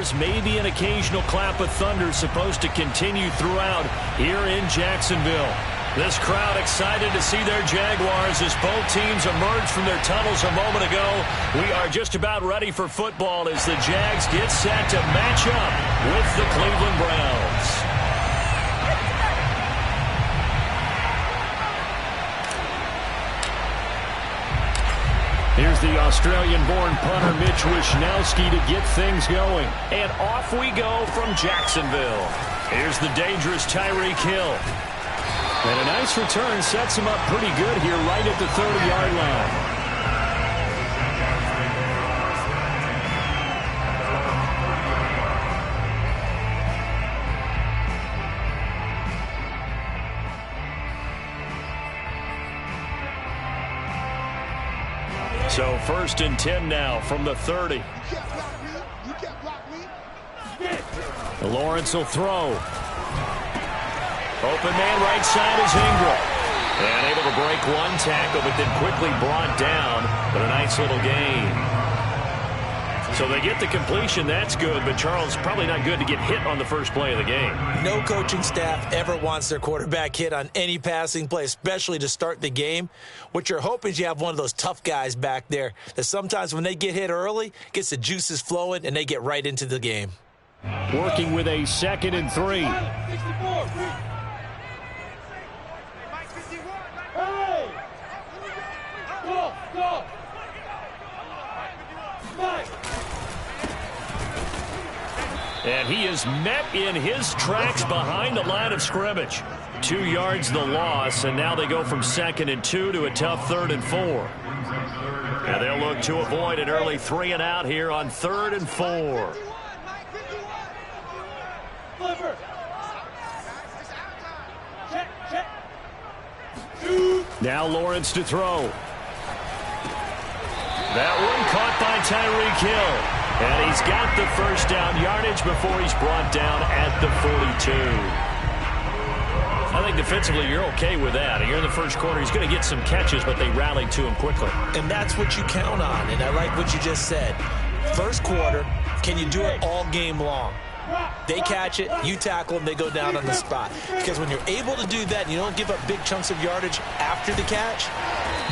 roars, maybe an occasional clap of thunder supposed to continue throughout here in Jacksonville. This crowd excited to see their Jaguars as both teams emerge from their tunnels a moment ago. We are just about ready for football as the Jags get set to match up with the Cleveland Browns. Here's the Australian-born punter Mitch Wishnowsky to get things going. And off we go from Jacksonville. Here's the dangerous Tyreek Hill. And a nice return sets him up pretty good here right at the 30-yard line. So 1st and 10 now from the 30. Lawrence will throw. Open man right side is Ingram. And able to break one tackle, but then quickly brought down. But a nice little gain. So they get the completion. That's good. But, Charles, probably not good to get hit on the first play of the game. No coaching staff ever wants their quarterback hit on any passing play, especially to start the game. What you're hoping is you have one of those tough guys back there that sometimes when they get hit early, gets the juices flowing, and they get right into the game. Working with a 2nd and 3. And he is met in his tracks behind the line of scrimmage. 2 yards the loss, and now they go from 2nd and 2 to a tough 3rd and 4. And they'll look to avoid an early 3 and out here on 3rd and 4. Now Lawrence to throw. That one caught by Tyreek Hill. And he's got the first down yardage before he's brought down at the 42. I think defensively you're okay with that. Here in the first quarter, he's going to get some catches, but they rallied to him quickly. And that's what you count on, and I like what you just said. First quarter, can you do it all game long? They catch it, you tackle them, they go down on the spot. Because when you're able to do that and you don't give up big chunks of yardage after the catch,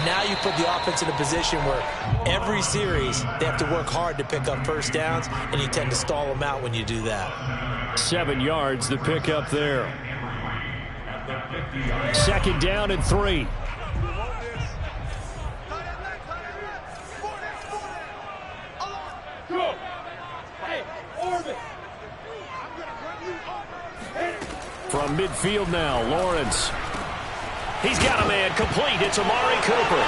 now you put the offense in a position where every series they have to work hard to pick up first downs, and you tend to stall them out when you do that. 7 yards the pick up there. 2nd down and 3. From midfield now, Lawrence. He's got a man complete. It's Amari Cooper.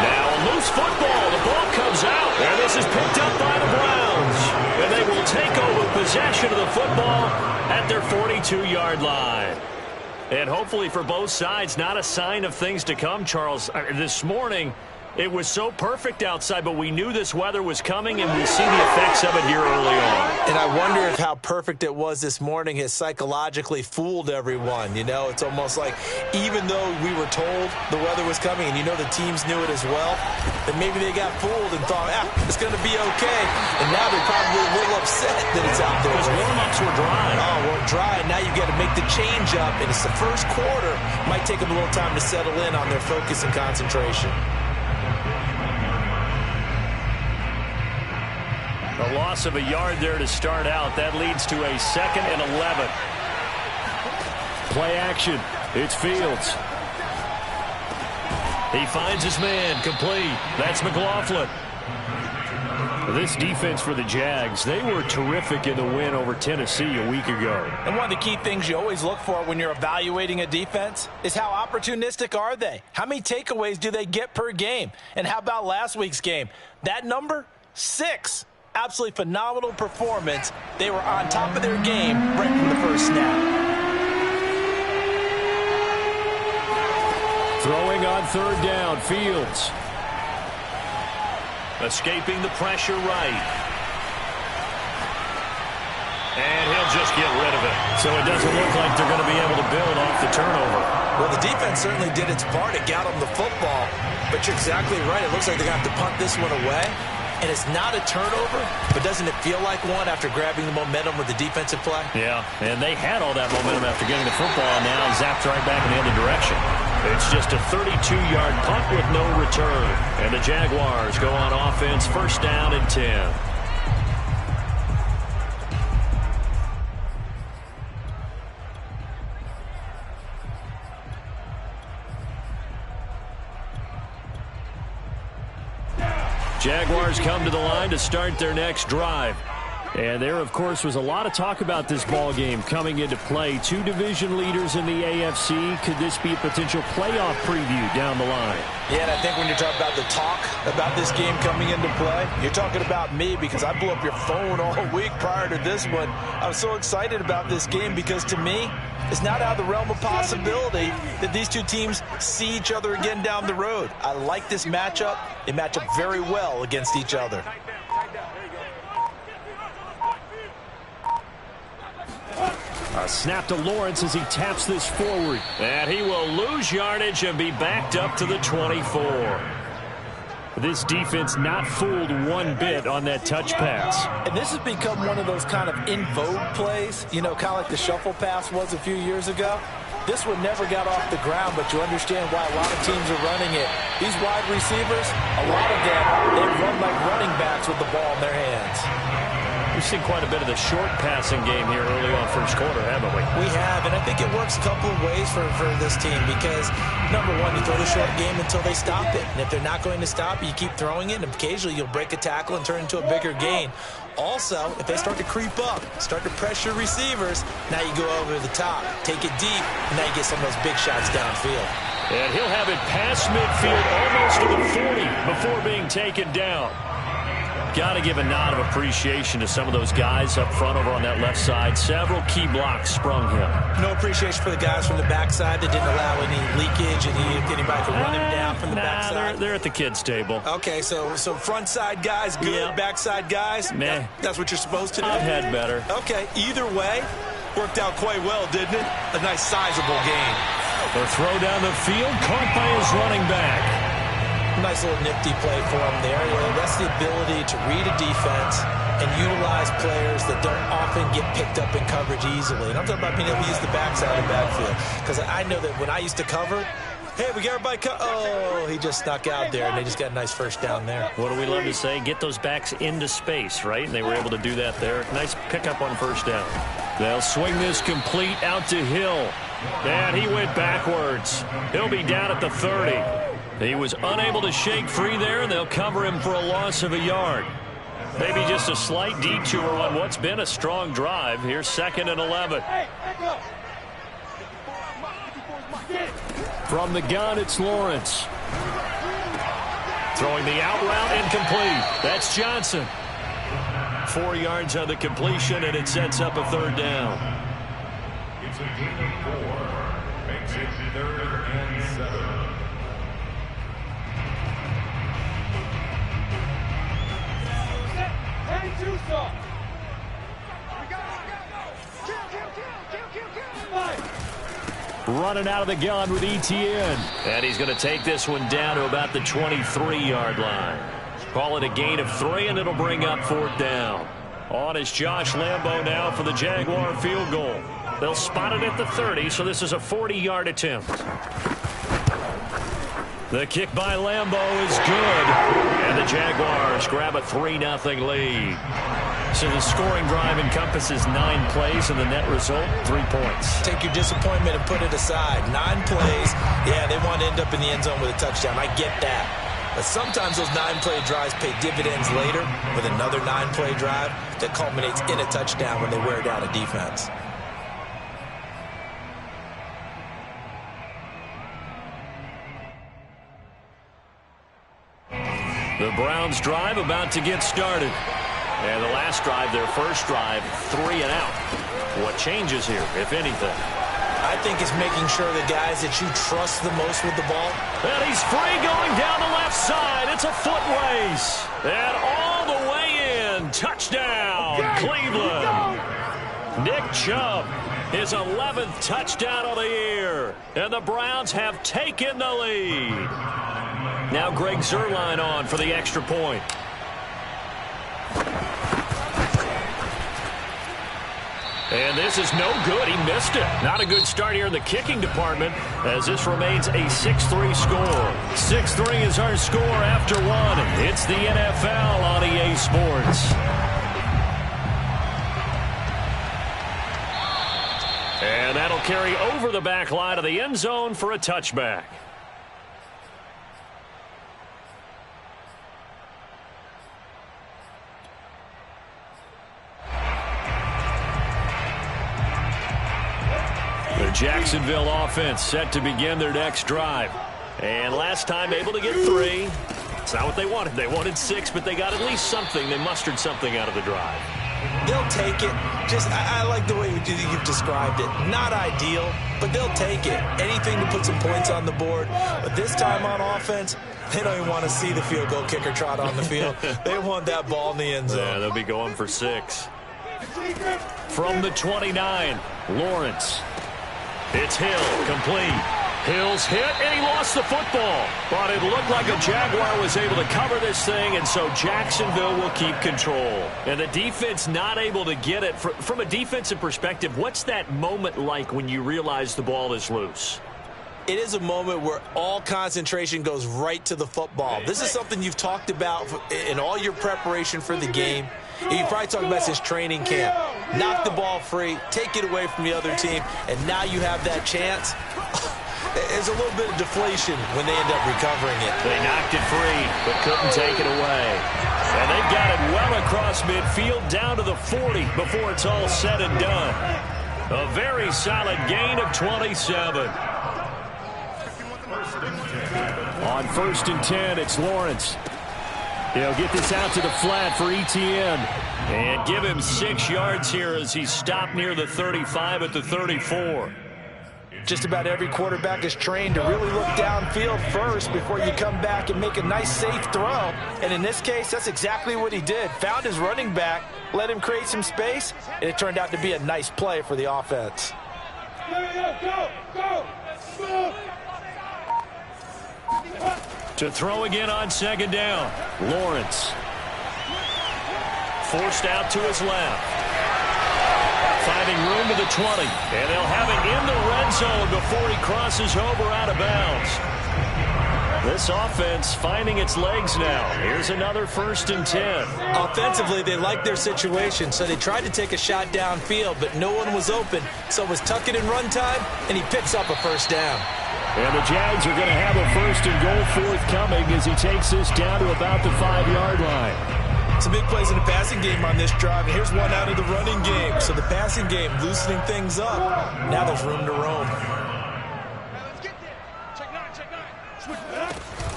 Now a loose football. The ball comes out. And this is picked up by the Browns. And they will take over possession of the football at their 42-yard line. And hopefully for both sides, not a sign of things to come, Charles. This morning, it was so perfect outside, but we knew this weather was coming, and we see the effects of it here early on. And I wonder if how perfect it was this morning has psychologically fooled everyone. You know, it's almost like even though we were told the weather was coming, and you know the teams knew it as well, that maybe they got fooled and thought, it's going to be okay. And now they're probably a little upset that it's out there. Because warm-ups were dry. Oh, well, dry. Now you've got to make the change up, and it's the first quarter. Might take them a little time to settle in on their focus and concentration. A loss of a yard there to start out. That leads to a 2nd and 11. Play action. It's Fields. He finds his man. Complete. That's McLaughlin. This defense for the Jags, they were terrific in the win over Tennessee a week ago. And one of the key things you always look for when you're evaluating a defense is how opportunistic are they? How many takeaways do they get per game? And how about last week's game? That number, 6. Absolutely phenomenal performance. They were on top of their game right from the first snap. Throwing on 3rd down, Fields. Escaping the pressure right. And he'll just get rid of it. So it doesn't look like they're going to be able to build off the turnover. Well, the defense certainly did its part. It got them the football. But you're exactly right. It looks like they're going to have to punt this one away. And it's not a turnover, but doesn't it feel like one after grabbing the momentum with the defensive play? Yeah, and they had all that momentum after getting the football, and now zapped right back in the other direction. It's just a 32-yard punt with no return. And the Jaguars go on offense, first down and 10. Jaguars come to the line to start their next drive. And there, of course, was a lot of talk about this ball game coming into play. Two division leaders in the AFC. Could this be a potential playoff preview down the line? Yeah, and I think when you're talking about the talk about this game coming into play, you're talking about me because I blew up your phone all week prior to this one. I was so excited about this game because, to me, it's not out of the realm of possibility that these two teams see each other again down the road. I like this matchup. They match up very well against each other. A snap to Lawrence as he taps this forward. And he will lose yardage and be backed up to the 24. This defense not fooled one bit on that touch pass. And this has become one of those kind of in vogue plays, you know, kind of like the shuffle pass was a few years ago. This one never got off the ground, but you understand why a lot of teams are running it. These wide receivers, a lot of them, they run like running backs with the ball in their hands. We've seen quite a bit of the short passing game here early on first quarter, haven't we? We have, and I think it works a couple of ways for this team because, number one, you throw the short game until they stop it. And if they're not going to stop it, you keep throwing it, and occasionally you'll break a tackle and turn into a bigger gain. Also, if they start to creep up, start to pressure receivers, now you go over the top, take it deep, and now you get some of those big shots downfield. And he'll have it past midfield almost to the 40 before being taken down. Got to give a nod of appreciation to some of those guys up front over on that left side. Several key blocks sprung him. No appreciation for the guys from the backside that didn't allow any leakage and anybody could run him down from the backside. They're at the kids' table. Okay, so front side guys good, yeah. Backside guys, meh. That's what you're supposed to do? I've had better. Okay, either way, worked out quite well, didn't it? A nice sizable game. The throw down the field, caught by his running back. Nice little nifty play for him there. That's the ability to read a defense and utilize players that don't often get picked up in coverage easily. And I'm talking about being able to use the backside of the backfield. Because I know that when I used to cover, hey, we got everybody oh, he just snuck out there, and they just got a nice first down there. What do we love to say? Get those backs into space, right? And they were able to do that there. Nice pickup on first down. They'll swing this complete out to Hill. And he went backwards. He'll be down at the 30. He was unable to shake free there, and they'll cover him for a loss of a yard. Maybe just a slight detour on what's been a strong drive. Here's 2nd and 11. From the gun, it's Lawrence. Throwing the out route, incomplete. That's Johnson. 4 yards on the completion, and it sets up a 3rd down. It's a gain of 4. Makes it 3rd and 7. Running out of the gun with Etienne. And he's going to take this one down to about the 23-yard line. Call it a gain of 3, and it'll bring up 4th down. On is Josh Lambo now for the Jaguar field goal. They'll spot it at the 30, so this is a 40-yard attempt. The kick by Lambo is good. And the Jaguars grab a 3-0 lead. So the scoring drive encompasses 9 plays, and the net result, 3 points. Take your disappointment and put it aside. 9 plays, yeah, they want to end up in the end zone with a touchdown. I get that. But sometimes those 9-play drives pay dividends later with another 9-play drive that culminates in a touchdown when they wear down a defense. The Browns drive about to get started. And the last drive, their first drive, 3 and out. What changes here, if anything? I think it's making sure the guys that you trust the most with the ball. And he's free going down the left side. It's a foot race. And all the way in. Touchdown, Cleveland. Nick Chubb, his 11th touchdown of the year. And the Browns have taken the lead. Now Greg Zuerlein on for the extra point. And this is no good. He missed it. Not a good start here in the kicking department as this remains a 6-3 score. 6-3 is our score after one. It's the NFL on EA Sports. And that'll carry over the back line of the end zone for a touchback. The Jacksonville offense set to begin their next drive. And last time able to get 3. It's not what they wanted. They wanted 6, but they got at least something. They mustered something out of the drive. They'll take it. I like the way you've described it. Not ideal, but they'll take it. Anything to put some points on the board. But this time on offense, they don't even want to see the field goal kicker trot on the field. They want that ball in the end zone. Yeah, they'll be going for 6. From the 29, Lawrence. It's Hill, complete. Hill's hit, and he lost the football. But it looked like a Jaguar was able to cover this thing, and so Jacksonville will keep control. And the defense not able to get it. From a defensive perspective, what's that moment like when you realize the ball is loose? It is a moment where all concentration goes right to the football. This is something you've talked about in all your preparation for the game. You probably talked about this training camp. Knock the ball free, take it away from the other team, and now you have that chance. There's a little bit of deflation when they end up recovering it. They knocked it free, but couldn't take it away. And they've got it well across midfield down to the 40 before it's all said and done. A very solid gain of 27. On 1st and 10, it's Lawrence. He'll get this out to the flat for Etienne. And give him 6 yards here as he's stopped near the 35 at the 34. Just about every quarterback is trained to really look downfield first before you come back and make a nice, safe throw. And in this case, that's exactly what he did. Found his running back, let him create some space, and it turned out to be a nice play for the offense. To throw again on 2nd down, Lawrence. Forced out to his left. Finding room to the 20. And they'll have it in the red zone before he crosses over out of bounds. This offense finding its legs now. Here's another 1st and 10. Offensively, they like their situation, so they tried to take a shot downfield, but no one was open. So it was tuck it in run time, and he picks up a 1st down. And the Jags are going to have a 1st and goal forthcoming as he takes this down to about the 5-yard line. Some big plays in the passing game on this drive, and here's one out of the running game. So the passing game loosening things up. Now there's room to roam.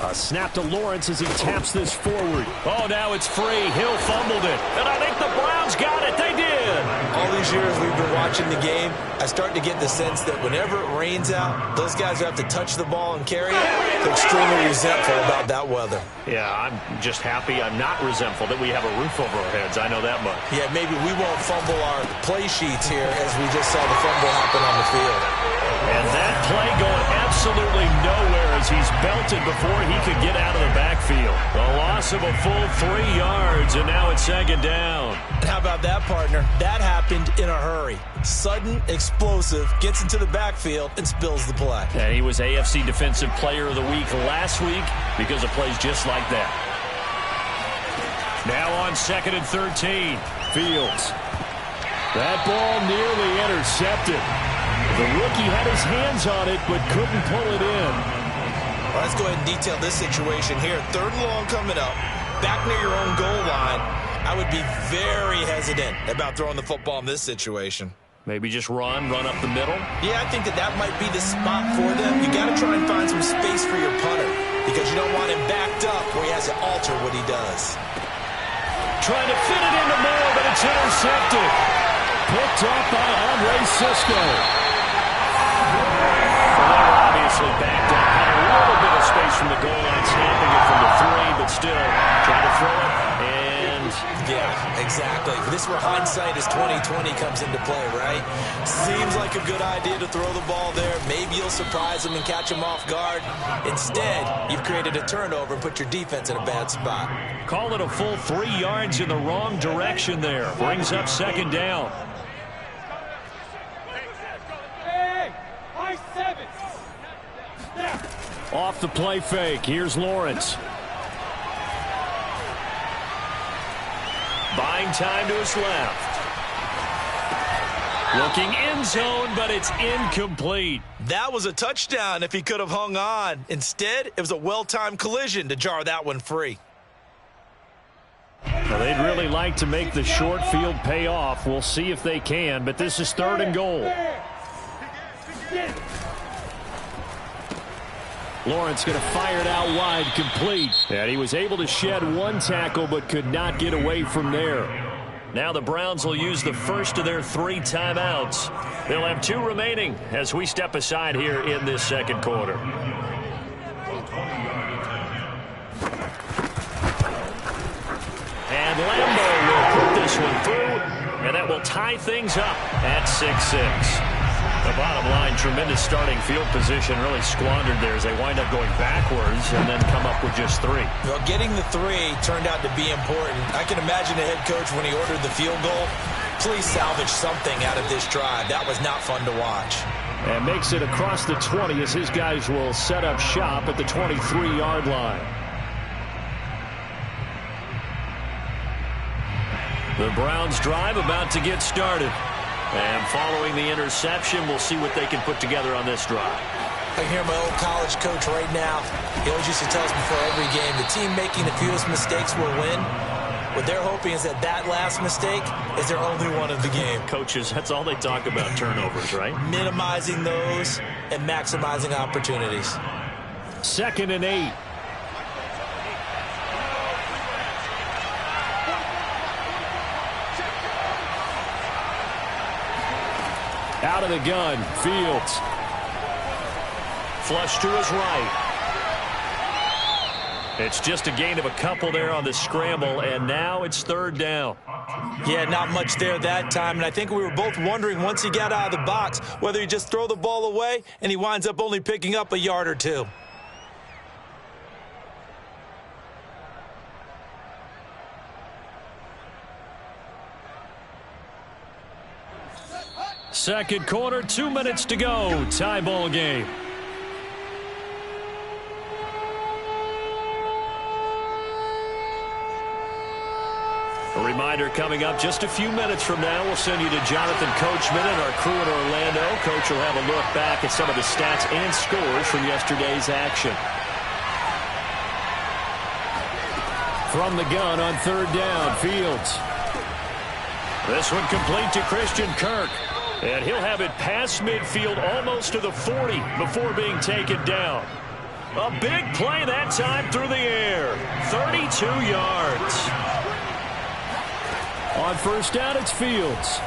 A snap to Lawrence as he taps this forward. Oh, now it's free. Hill fumbled it. And I think the Browns got it. They did. All these years we've been watching the game, I start to get the sense that whenever it rains out, those guys who have to touch the ball and carry it, they're extremely resentful about that weather. Yeah, I'm just happy I'm not resentful that we have a roof over our heads. I know that much. Yeah, maybe we won't fumble our play sheets here as we just saw the fumble happen on the field. And that play going absolutely nowhere as he's belted before he could get out of the backfield. A loss of a full 3 yards, and now it's 2nd down. How about that, partner? That happened in a hurry. Sudden, explosive, gets into the backfield, and spills the play. And he was AFC Defensive Player of the Week last week because of plays just like that. Now on 2nd and 13, Fields. That ball nearly intercepted. The rookie had his hands on it but couldn't pull it in. Well, let's go ahead and detail this situation here. 3rd and long coming up. Back near your own goal line. I would be very hesitant about throwing the football in this situation. Maybe just run up the middle? Yeah, I think that might be the spot for them. You got to try and find some space for your punter because you don't want him backed up where he has to alter what he does. Trying to fit it into Moore, but it's intercepted. Picked up by Andre Sisco. Well, they were obviously backed up. Had a little bit of space from the goal line, snapping it from the 3, but still trying to throw it. And yeah, exactly. This is where hindsight is 20/20 comes into play, right? Seems like a good idea to throw the ball there. Maybe you'll surprise them and catch them off guard. Instead, you've created a turnover and put your defense in a bad spot. Call it a full 3 yards in the wrong direction there. Brings up 2nd down. Off the play fake, here's Lawrence. Buying time to his left. Looking end zone, but it's incomplete. That was a touchdown if he could have hung on. Instead, it was a well-timed collision to jar that one free. Well, they'd really like to make the short field pay off. We'll see if they can, but this is 3rd and goal. Lawrence going to fire it out wide, complete. And he was able to shed one tackle, but could not get away from there. Now the Browns will use the first of their 3 timeouts. They'll have 2 remaining as we step aside here in this second quarter. And Lambeau will put this one through, and that will tie things up at 6-6. The bottom line, tremendous starting field position, really squandered there as they wind up going backwards and then come up with just 3. Well, getting the 3 turned out to be important. I can imagine the head coach when he ordered the field goal, please salvage something out of this drive. That was not fun to watch. And makes it across the 20 as his guys will set up shop at the 23-yard line. The Browns drive about to get started. And following the interception, we'll see what they can put together on this drive. I hear my old college coach right now. He always used to tell us before every game, the team making the fewest mistakes will win. What they're hoping is that that last mistake is their only one of the game. Coaches, that's all they talk about, turnovers, right? Minimizing those and maximizing opportunities. 2nd and 8. Out of the gun, Fields. Flush to his right. It's just a gain of a couple there on the scramble, and now it's 3rd down. Yeah, not much there that time, and I think we were both wondering once he got out of the box whether he just throw the ball away and he winds up only picking up a yard or 2. Second quarter, 2 minutes to go. Tie ball game. A reminder coming up just a few minutes from now. We'll send you to Jonathan Coachman and our crew in Orlando. Coach will have a look back at some of the stats and scores from yesterday's action. From the gun on 3rd down, Fields. This one complete to Christian Kirk. And he'll have it past midfield almost to the 40 before being taken down. A big play that time through the air. 32 yards. On 1st down, it's Fields.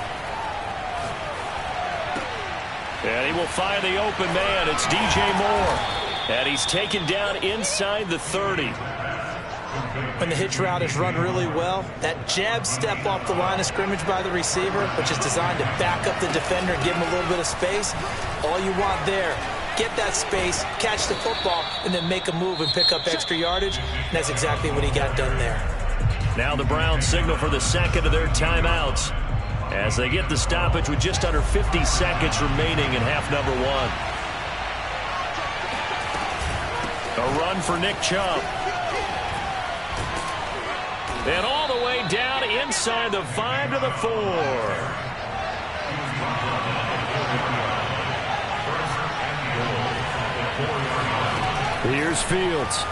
And he will find the open man. It's DJ Moore. And he's taken down inside the 30. When the hitch route is run really well, that jab step off the line of scrimmage by the receiver, which is designed to back up the defender and give him a little bit of space, all you want there, get that space, catch the football, and then make a move and pick up extra yardage. And that's exactly what he got done there. Now the Browns signal for the 2nd of their timeouts as they get the stoppage with just under 50 seconds remaining in half number 1. A run for Nick Chubb. And all the way down inside the 5 to the 4. Here's Fields.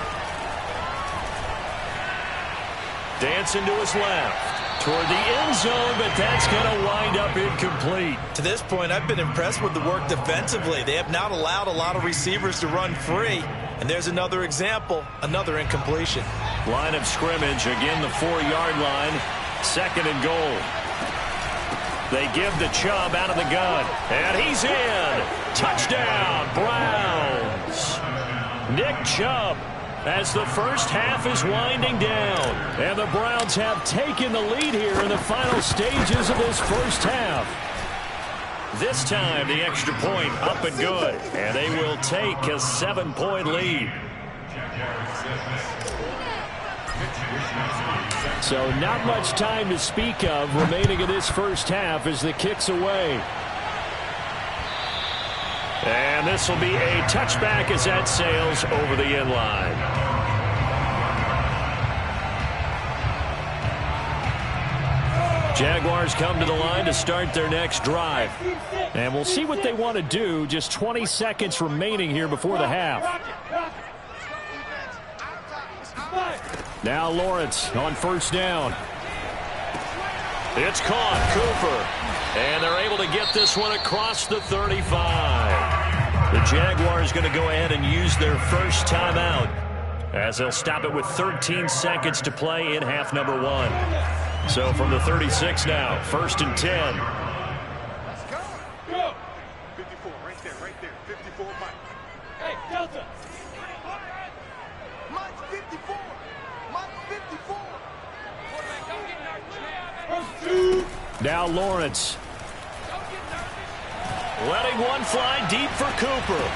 Dancing to his left. Toward the end zone, but that's going to wind up incomplete. To this point, I've been impressed with the work defensively. They have not allowed a lot of receivers to run free. And there's another example, another incompletion. Line of scrimmage, again the 4-yard line. 2nd and goal. They give the Chubb out of the gun. And he's in. Touchdown, Browns. Nick Chubb as the first half is winding down. And the Browns have taken the lead here in the final stages of this first half. This time, the extra point up and good. And they will take a 7-point lead. So not much time to speak of remaining in this first half as the kick's away. And this will be a touchback as that sails over the end line. Jaguars come to the line to start their next drive. And we'll see what they want to do. Just 20 seconds remaining here before the half. Now Lawrence on first down. It's caught. Cooper. And they're able to get this one across the 35. The Jaguars going to go ahead and use their first timeout as they'll stop it with 13 seconds to play in half number 1. So from the 36 now, 1st and 10. Let's go. Go. 54, right there. 54, Mike. Hey, Delta. Mike's 54. Mike's 54. Quarterback, don't get nervous. Now Lawrence. Letting one fly deep for Cooper.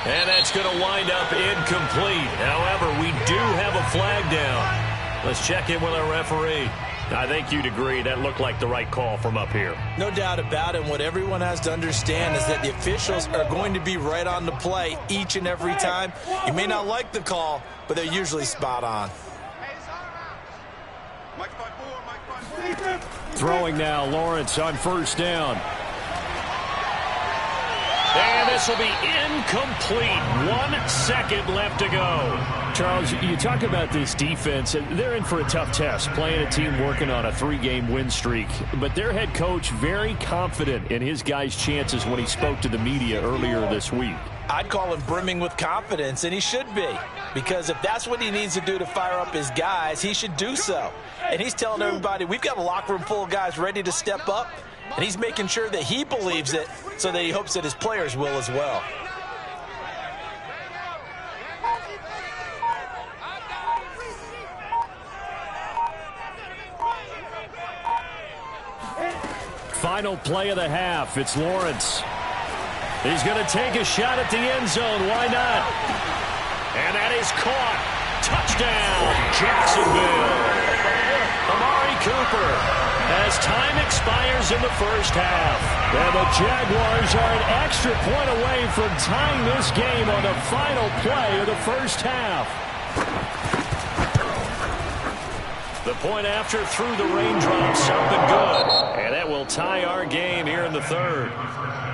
And that's going to wind up incomplete. However, we do have a flag down. Let's check in with our referee. I think you'd agree that looked like the right call from up here. No doubt about it. And what everyone has to understand is that the officials are going to be right on the play each and every time. You may not like the call, but they're usually spot on. Throwing now, Lawrence on first down. And this will be incomplete. 1 second left to go. Charles, you talk about this defense. They're in for a tough test, playing a team working on a 3-game win streak. But their head coach very confident in his guys' chances when he spoke to the media earlier this week. I'd call him brimming with confidence, and he should be. Because if that's what he needs to do to fire up his guys, he should do so. And he's telling everybody, we've got a locker room full of guys ready to step up. And he's making sure that he believes it so that he hopes that his players will as well. Final play of the half. It's Lawrence. He's going to take a shot at the end zone. Why not? And that is caught. Touchdown, Jacksonville. Amari Cooper. As time expires in the first half. And the Jaguars are an extra point away from tying this game on the final play of the first half. The point after through the raindrops up and good. And that will tie our game here in the third.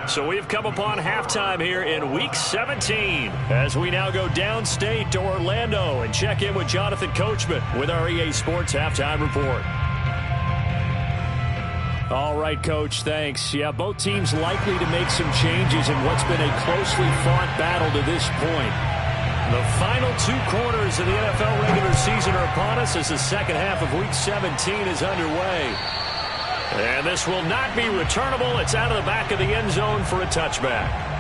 So we've come upon halftime here in Week 17 as we now go downstate to Orlando and check in with Jonathan Coachman with our EA Sports Halftime Report. All right, Coach, thanks. Yeah, both teams likely to make some changes in what's been a closely fought battle to this point. The final 2 quarters of the NFL regular season are upon us as the second half of Week 17 is underway. And this will not be returnable. It's out of the back of the end zone for a touchback.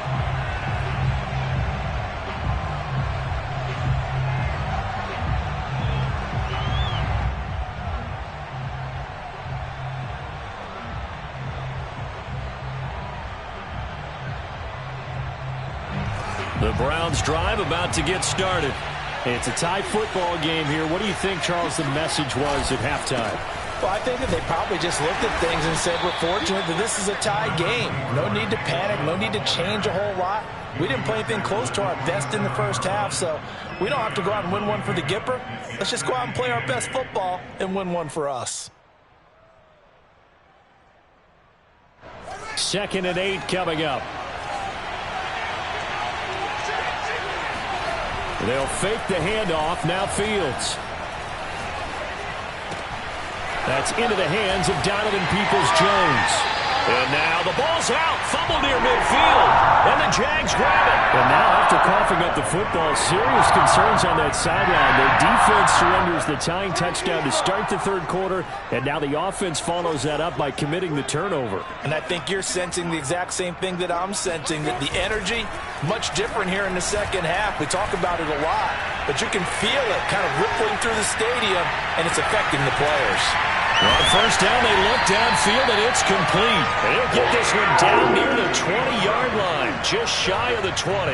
The Browns drive about to get started. It's a tie football game here. What do you think, Charles, the message was at halftime? Well, I think that they probably just looked at things and said, we're fortunate that this is a tie game. No need to panic. No need to change a whole lot. We didn't play anything close to our best in the first half, so we don't have to go out and win one for the Gipper. Let's just go out and play our best football and win one for us. 2nd and 8 coming up. They'll fake the handoff. Now Fields. That's into the hands of Donovan Peoples-Jones. And now the ball's out. Fumble near midfield. And the Jags grab it. And now after coughing up the football, serious concerns on that sideline. Their defense surrenders the tying touchdown to start the third quarter. And now the offense follows that up by committing the turnover. And I think you're sensing the exact same thing that I'm sensing, that the energy, much different here in the second half. We talk about it a lot, but you can feel it kind of rippling through the stadium, and it's affecting the players. On first down, they look downfield, and it's complete. And he'll get this one down near the 20-yard line, just shy of the 20.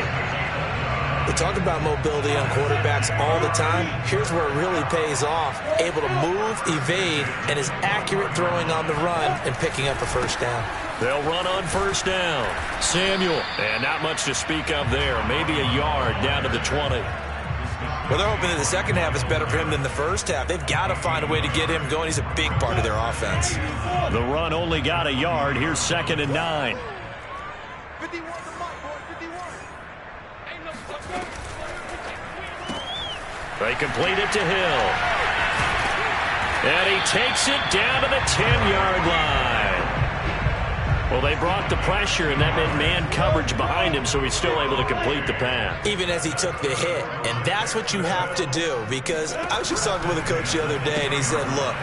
We talk about mobility on quarterbacks all the time. Here's where it really pays off. Able to move, evade, and is accurate throwing on the run and picking up a first down. They'll run on first down. Samuel, and not much to speak of there. Maybe a yard down to the 20. Well, they're hoping that the second half is better for him than the first half. They've got to find a way to get him going. He's a big part of their offense. The run only got a yard. Here's 2nd and 9. 51 to Mike, boys, 51. Ain't no sucker. They complete it to Hill. And he takes it down to the 10-yard line. Well, they brought the pressure, and that meant man coverage behind him, so he's still able to complete the pass. Even as he took the hit. And that's what you have to do, because I was just talking with a coach the other day, and he said, look,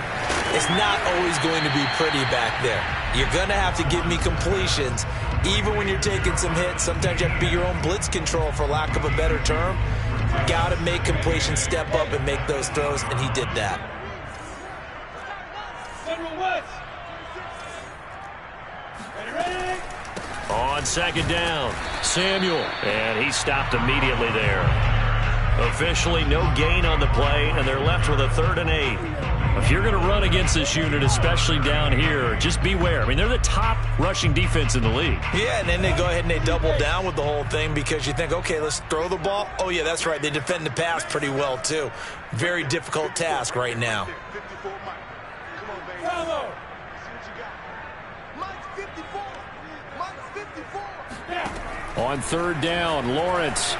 it's not always going to be pretty back there. You're going to have to give me completions. Even when you're taking some hits, sometimes you have to be your own blitz control, for lack of a better term. Got to make completions, step up, and make those throws, and he did that. On 2nd down, Samuel, and he stopped immediately there. Officially no gain on the play, and they're left with a 3rd and 8. If you're going to run against this unit, especially down here, just beware. I mean, they're the top rushing defense in the league. Yeah, and then they go ahead and they double down with the whole thing, because you think, okay, let's throw the ball. Oh, yeah, that's right. They defend the pass pretty well, too. Very difficult task right now. 54 Mike. Come on, baby. Bravo. See what you got. Mike's 54. Mike's 54. Yeah. On 3rd down, Lawrence.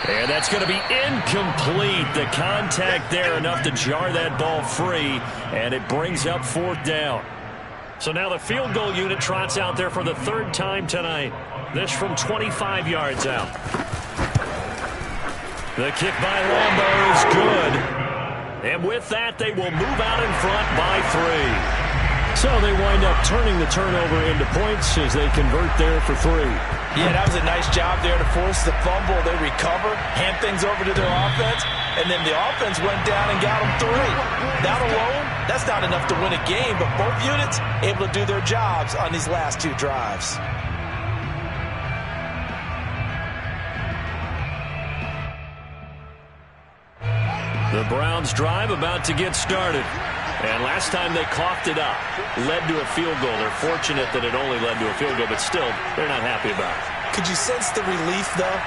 And that's going to be incomplete. The contact there enough to jar that ball free, and it brings up 4th down. So now the field goal unit trots out there for the 3rd time tonight. This from 25 yards out. The kick by Lambo is good. And with that, they will move out in front by 3. So they wind up turning the turnover into points as they convert there for 3. Yeah, that was a nice job there to force the fumble. They recover, hand things over to their offense, and then the offense went down and got them 3. That alone, that's not enough to win a game, but both units able to do their jobs on these last 2 drives. The Browns drive about to get started. And last time they coughed it up, led to a field goal. They're fortunate that it only led to a field goal, but still, they're not happy about it. Could you sense the relief, though,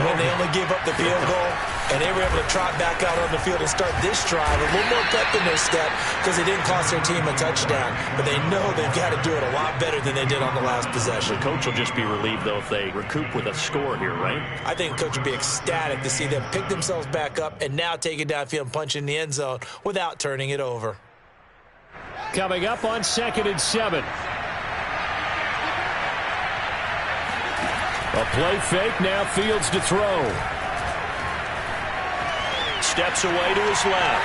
when they only gave up the field goal and they were able to trot back out on the field and start this drive? A little more pep in their step because they didn't cost their team a touchdown, but they know they've got to do it a lot better than they did on the last possession. The coach will just be relieved, though, if they recoup with a score here, right? I think the coach would be ecstatic to see them pick themselves back up and now take it downfield and punch in the end zone without turning it over. Coming up on 2nd and 7. A play fake, now Fields to throw. Steps away to his left.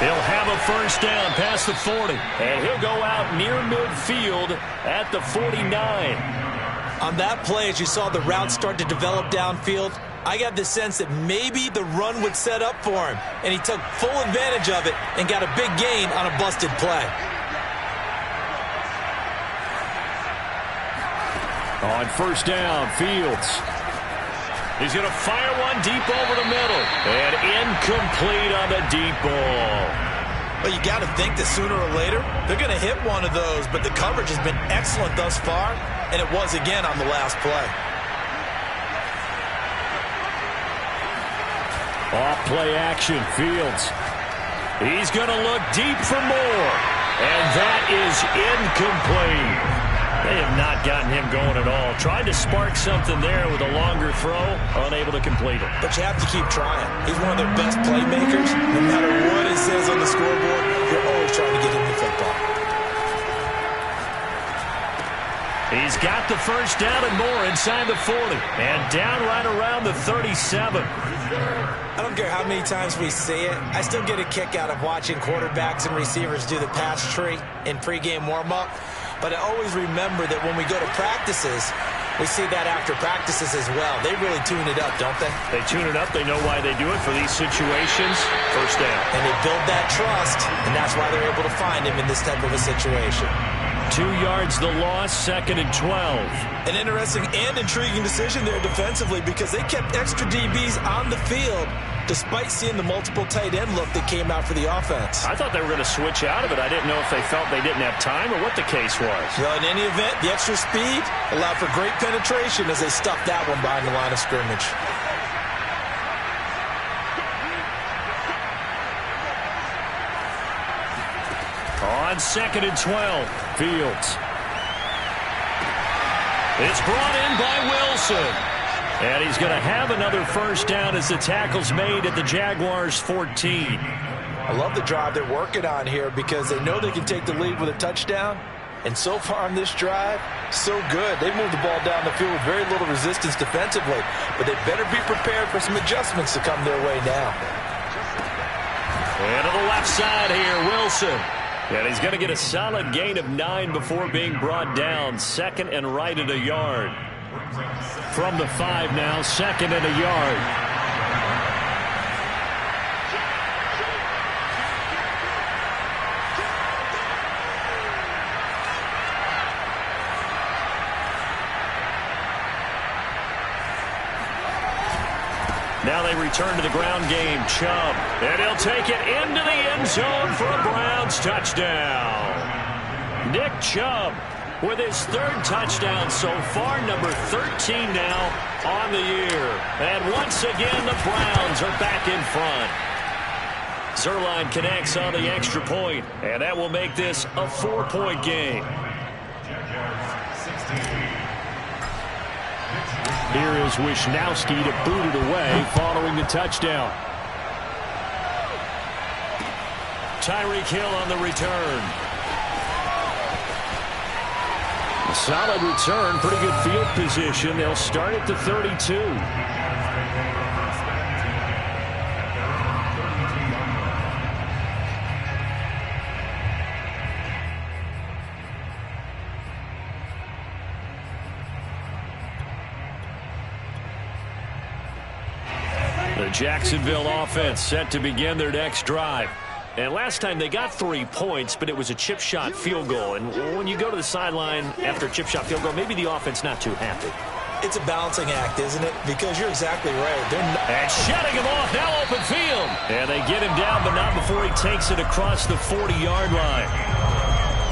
He'll have a first down past the 40. And he'll go out near midfield at the 49. On that play, as you saw the route start to develop downfield, I got the sense that maybe the run would set up for him, and he took full advantage of it and got a big gain on a busted play. On first down, Fields. He's going to fire one deep over the middle. And incomplete on the deep ball. Well, you got to think that sooner or later, they're going to hit one of those, but the coverage has been excellent thus far, and it was again on the last play. Off play action, Fields. He's going to look deep for more. And that is incomplete. They have not gotten him going at all. Tried to spark something there with a longer throw, unable to complete it. But you have to keep trying. He's one of their best playmakers. No matter what it says on the scoreboard, you're always trying to get him the football. He's got the first down and more inside the 40. And down right around the 37. I don't care how many times we see it. I still get a kick out of watching quarterbacks and receivers do the pass tree in pregame warm-up. But I always remember that when we go to practices, we see that after practices as well. They really tune it up, don't they? They tune it up. They know why they do it for these situations. First down. And they build that trust, and that's why they're able to find him in this type of a situation. 2 yards the loss, 2nd and 12. An interesting and intriguing decision there defensively because they kept extra DBs on the field despite seeing the multiple tight end look that came out for the offense. I thought they were going to switch out of it. I didn't know if they felt they didn't have time or what the case was. Well, in any event, the extra speed allowed for great penetration as they stuffed that one behind the line of scrimmage. On 2nd and 12, Fields. It's brought in by Wilson. And he's going to have another first down as the tackle's made at the Jaguars' 14. I love the drive they're working on here because they know they can take the lead with a touchdown. And so far on this drive, so good. They moved the ball down the field with very little resistance defensively. But they better be prepared for some adjustments to come their way now. And to the left side here, Wilson. And he's going to get a solid gain of 9 before being brought down. 2nd and right at a yard. From the 5 now, 2nd and a yard. Now they return to the ground game. Chubb. And he'll take it into the end zone for a Browns touchdown. Nick Chubb with his 3rd touchdown so far, number 13 now on the year. And once again, the Browns are back in front. Zerline connects on the extra point, and that will make this a 4-point game. Here is Wisnowski to boot it away following the touchdown. Tyreek Hill on the return. A solid return, pretty good field position. They'll start at the 32. The Jacksonville offense set to begin their next drive. And last time they got 3 points, but it was a chip shot field goal. And when you go to the sideline after a chip shot field goal, maybe the offense not too happy. It's a balancing act, isn't it? Because you're exactly right. And shutting him off, now open field. And they get him down, but not before he takes it across the 40-yard line.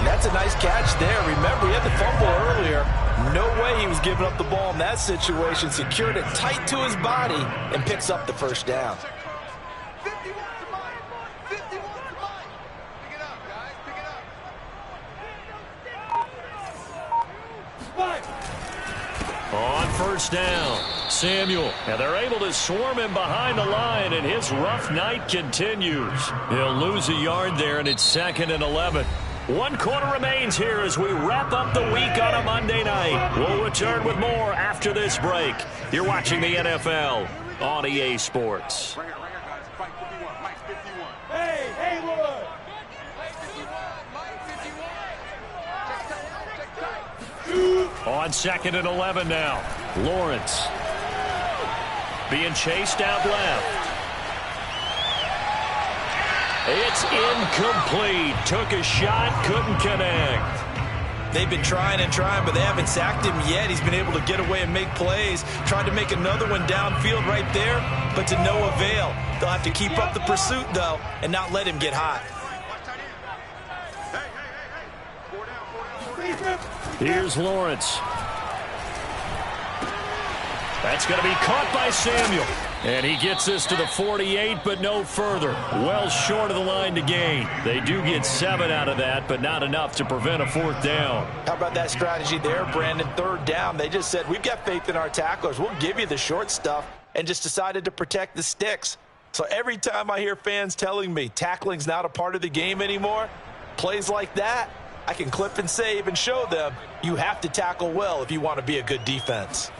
That's a nice catch there. Remember, he had the fumble earlier. No way he was giving up the ball in that situation. Secured it tight to his body and picks up the first down. 51 to mine. 51 to mine. Pick it up, guys. Pick it up. On first down, Samuel. And they're able to swarm him behind the line, and his rough night continues. He'll lose a yard there, and it's 2nd and 11. 1 quarter remains here as we wrap up the week on a Monday night. We'll return with more after this break. You're watching the NFL on EA Sports. Right here, guys. Fight 51. Mike 51. Hey, Haywood! Mike 51. Mike 51. Check tight. On 2nd and 11 now. Lawrence being chased out left. It's incomplete. Took a shot, couldn't connect. They've been trying and trying, but they haven't sacked him yet. He's been able to get away and make plays. Tried to make another one downfield right there, but to no avail. They'll have to keep up the pursuit, though, and not let him get hot. Here's Lawrence. That's going to be caught by Samuel. And he gets this to the 48, but no further. Well short of the line to gain. They do get 7 out of that, but not enough to prevent a 4th down. How about that strategy there, Brandon? 3rd down. They just said, we've got faith in our tacklers. We'll give you the short stuff, and just decided to protect the sticks. So every time I hear fans telling me tackling's not a part of the game anymore, plays like that, I can clip and save and show them you have to tackle well if you want to be a good defense.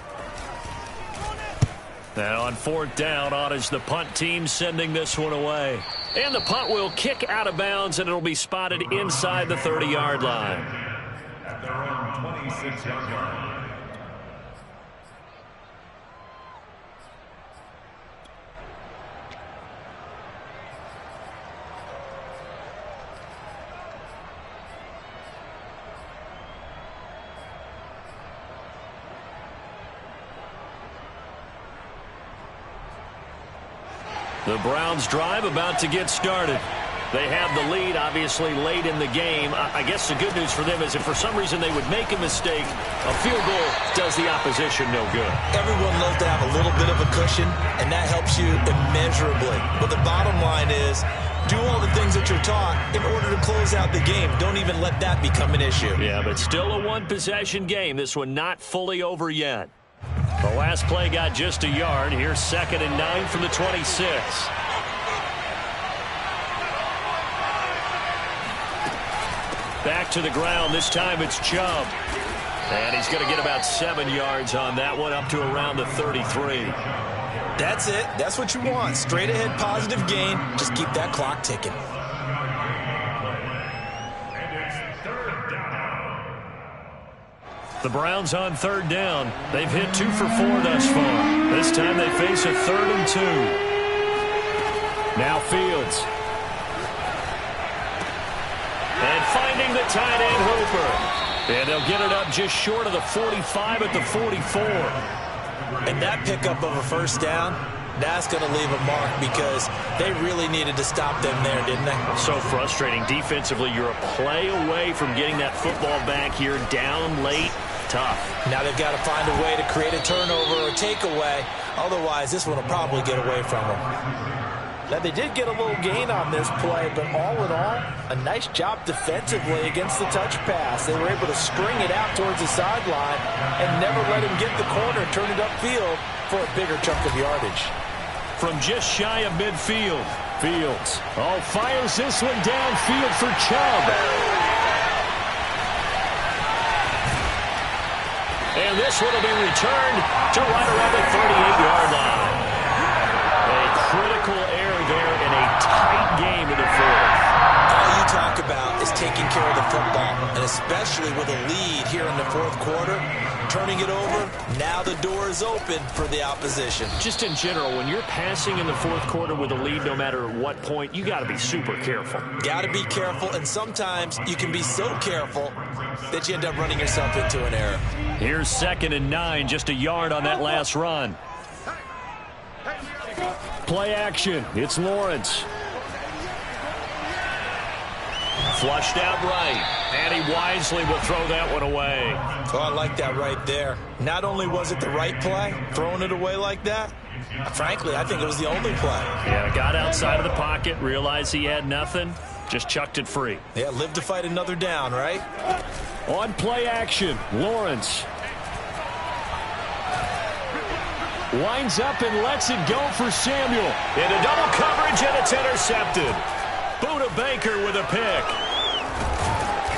Now on 4th down, on is the punt team sending this one away. And the punt will kick out of bounds, and it'll be spotted inside the 30-yard line. At their own 26-yard line. The Browns drive about to get started. They have the lead, obviously, late in the game. I guess the good news for them is if for some reason they would make a mistake, a field goal does the opposition no good. Everyone loves to have a little bit of a cushion, and that helps you immeasurably. But the bottom line is, do all the things that you're taught in order to close out the game. Don't even let that become an issue. Yeah, but still a one-possession game. This one not fully over yet. The last play got just a yard. Here's 2nd and 9 from the 26. Back to the ground. This time it's Chubb. And he's going to get about 7 yards on that one, up to around the 33. That's it. That's what you want. Straight ahead positive gain. Just keep that clock ticking. The Browns on 3rd down. They've hit 2 for 4 thus far. This time they face a 3rd and 2. Now Fields. And finding the tight end Hooper. And they'll get it up just short of the 45 at the 44. And that pickup of a first down, that's going to leave a mark because they really needed to stop them there, didn't they? So frustrating. Defensively, you're a play away from getting that football back here down late. Tough. Now they've got to find a way to create a turnover or takeaway. Otherwise, this one will probably get away from them. Now, they did get a little gain on this play, but all in all, a nice job defensively against the touch pass. They were able to string it out towards the sideline and never let him get the corner, turn it upfield for a bigger chunk of yardage. From just shy of midfield, Fields fires this one downfield for Chubb. And this one will be returned to right around the 38-yard line. A critical error there in a tight game in the 4th. All you talk about is taking care of the football, and especially with a lead here in the 4th quarter, turning it over, now the door is open for the opposition. Just in general, when you're passing in the 4th quarter with a lead, no matter what point, you got to be super careful. Got to be careful, and sometimes you can be so careful that you end up running yourself into an error. Here's 2nd and 9, just a yard on that last run. Play action. It's Lawrence. Flushed out right, and he wisely will throw that one away. Oh, I like that right there. Not only was it the right play, throwing it away like that, frankly, I think it was the only play. Yeah, got outside of the pocket, realized he had nothing, just chucked it free. Yeah, live to fight another down, right? On play action, Lawrence. Winds up and lets it go for Samuel. Into double coverage, and it's intercepted. Buda Baker with a pick.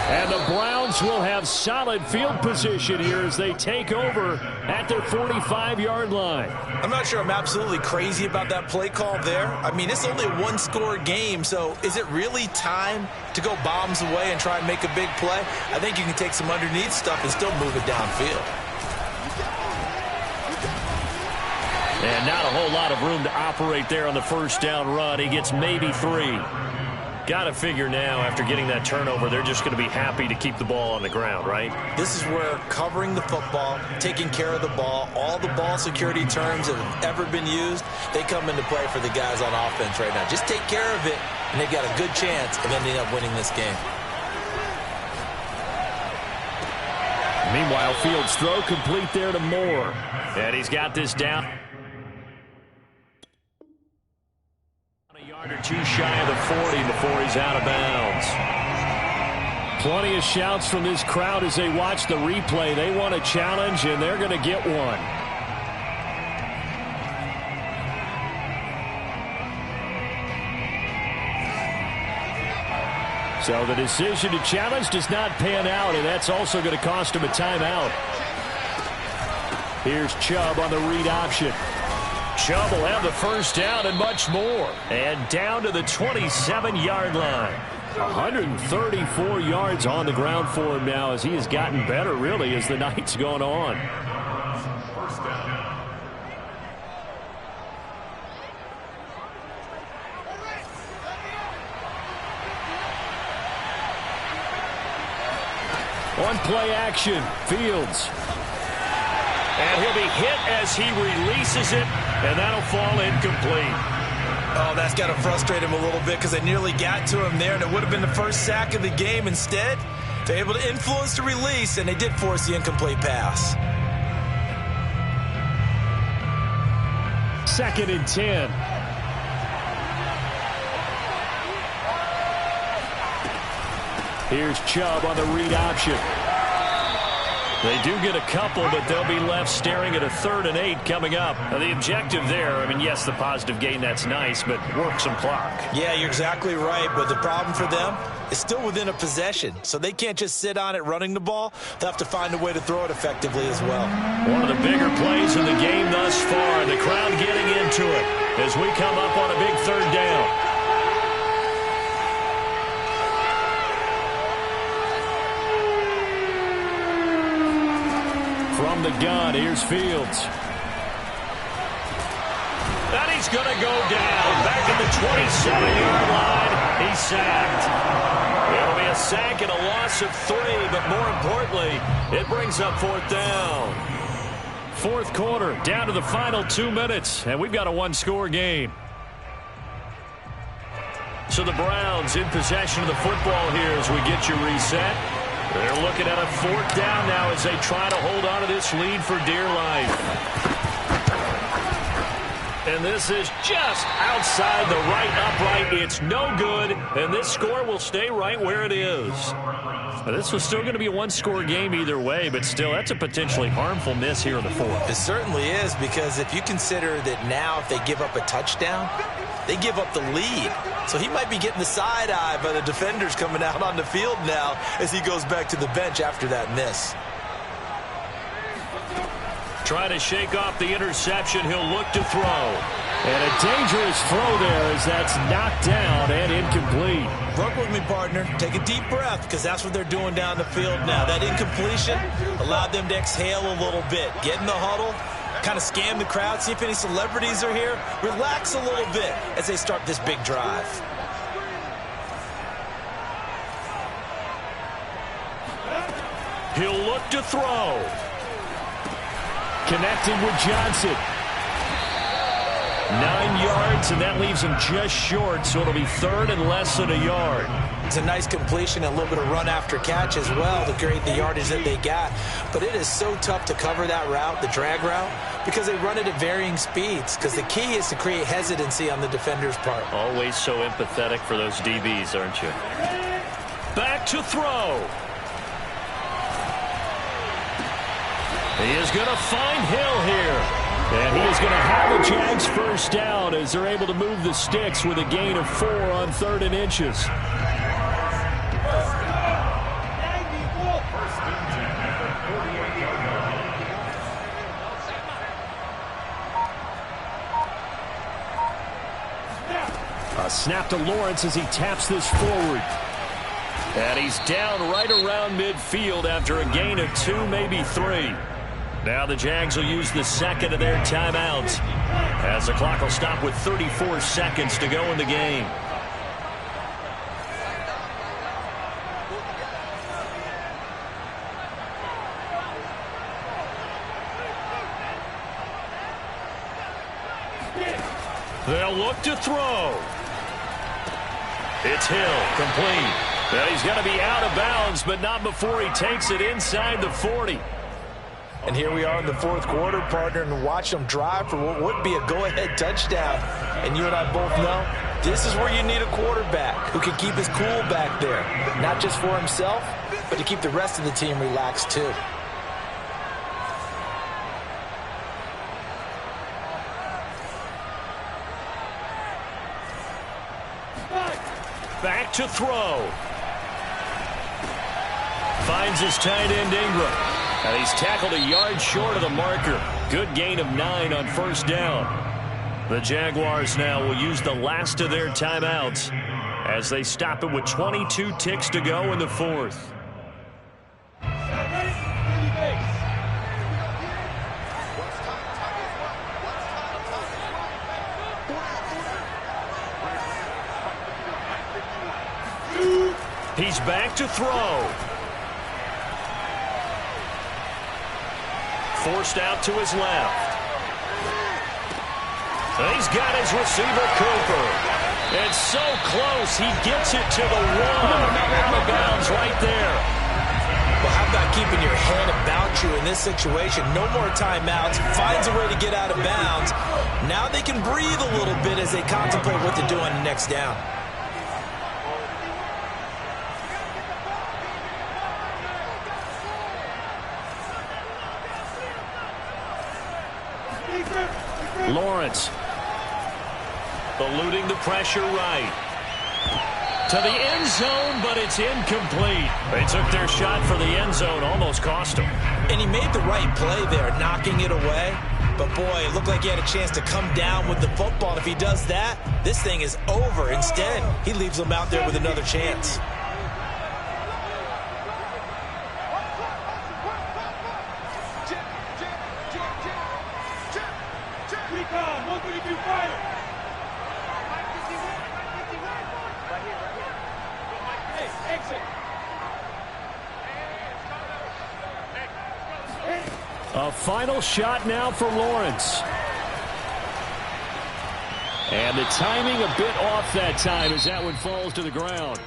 And the Browns will have solid field position here as they take over at their 45-yard line. I'm not sure I'm absolutely crazy about that play call there. I mean, it's only a one-score game, so is it really time to go bombs away and try and make a big play? I think you can take some underneath stuff and still move it downfield. And not a whole lot of room to operate there on the first down run. He gets maybe 3. Got to figure now, after getting that turnover, they're just going to be happy to keep the ball on the ground, right? This is where covering the football, taking care of the ball, all the ball security terms that have ever been used, they come into play for the guys on offense right now. Just take care of it, and they've got a good chance of ending up winning this game. Meanwhile, Fields' throw complete there to Moore. And he's got this down. A yard or 2 shy of the 40 before he's out of bounds. Plenty of shouts from this crowd as they watch the replay. They want a challenge, and they're going to get one. So the decision to challenge does not pan out, and that's also going to cost him a timeout. Here's Chubb on the read option. Chubb will have the first down and much more. And down to the 27-yard line. 134 yards on the ground for him now as he has gotten better, really, as the night's gone on. On play action, Fields. And he'll be hit as he releases it, and that'll fall incomplete. Oh, that's got to frustrate him a little bit because they nearly got to him there, and it would have been the first sack of the game. Instead, they're able to influence the release, and they did force the incomplete pass. 2nd and 10. Here's Chubb on the read option. They do get a couple, but they'll be left staring at a 3rd and 8 coming up. Now, the objective there, I mean, yes, the positive gain, that's nice, but work some clock. Yeah, you're exactly right, but the problem for them is still within a possession, so they can't just sit on it running the ball. They'll have to find a way to throw it effectively as well. One of the bigger plays in the game thus far, and the crowd getting into it as we come up on a big 3rd down. From the gun, here's Fields. And he's going to go down. Back at the 27-yard line. He's sacked. It'll be a sack and a loss of 3, but more importantly, it brings up 4th down. 4th quarter, down to the final 2 minutes, and we've got a 1-score game. So the Browns in possession of the football here as we get you reset. They're looking at a 4th down now as they try to hold on to this lead for dear life. And this is just outside the right upright. It's no good, and this score will stay right where it is. Now, this was still going to be a 1-score game either way, but still, that's a potentially harmful miss here in the 4th. It certainly is, because if you consider that now if they give up a touchdown, they give up the lead. So he might be getting the side eye by the defenders coming out on the field now as he goes back to the bench after that miss. Try to shake off the interception. He'll look to throw. And a dangerous throw there as that's knocked down and incomplete. Work with me, partner. Take a deep breath, because that's what they're doing down the field now. That incompletion allowed them to exhale a little bit. Get in the huddle, kind of scan the crowd, see if any celebrities are here. Relax a little bit as they start this big drive. He'll look to throw. Connecting with Johnson. 9 yards, and that leaves him just short, so it'll be 3rd and less than a yard. It's a nice completion, a little bit of run after catch as well to create the yardage that they got. But it is so tough to cover that route, the drag route, because they run it at varying speeds, because the key is to create hesitancy on the defender's part. Always so empathetic for those DBs, aren't you? Back to throw. He is going to find Hill here. And he is going to have a Jags 1st down as they're able to move the sticks with a gain of 4 on 3rd and inches. A snap to Lawrence as he taps this forward. And he's down right around midfield after a gain of 2, maybe 3. Now the Jags will use the 2nd of their timeouts as the clock will stop with 34 seconds to go in the game. They'll look to throw. It's Hill, complete. Well, he's going to be out of bounds, but not before he takes it inside the 40. And here we are in the 4th quarter, partner, and watch them drive for what would be a go-ahead touchdown. And you and I both know this is where you need a quarterback who can keep his cool back there, not just for himself, but to keep the rest of the team relaxed too. Back to throw. Finds his tight end Ingram. And he's tackled a yard short of the marker. Good gain of 9 on 1st down. The Jaguars now will use the last of their timeouts as they stop it with 22 ticks to go in the 4th. He's back to throw. Forced out to his left. He's got his receiver, Cooper. It's so close. He gets it to the 1. Out of bounds right there. Well, how about keeping your head about you in this situation? No more timeouts. Finds a way to get out of bounds. Now they can breathe a little bit as they contemplate what to do on the next down. Lawrence eluding the pressure right. To the end zone, but it's incomplete. They took their shot for the end zone, almost cost him. And he made the right play there, knocking it away. But, boy, it looked like he had a chance to come down with the football. And if he does that, this thing is over. Instead, he leaves him out there with another chance. A final shot now for Lawrence. And the timing a bit off that time as that one falls to the ground.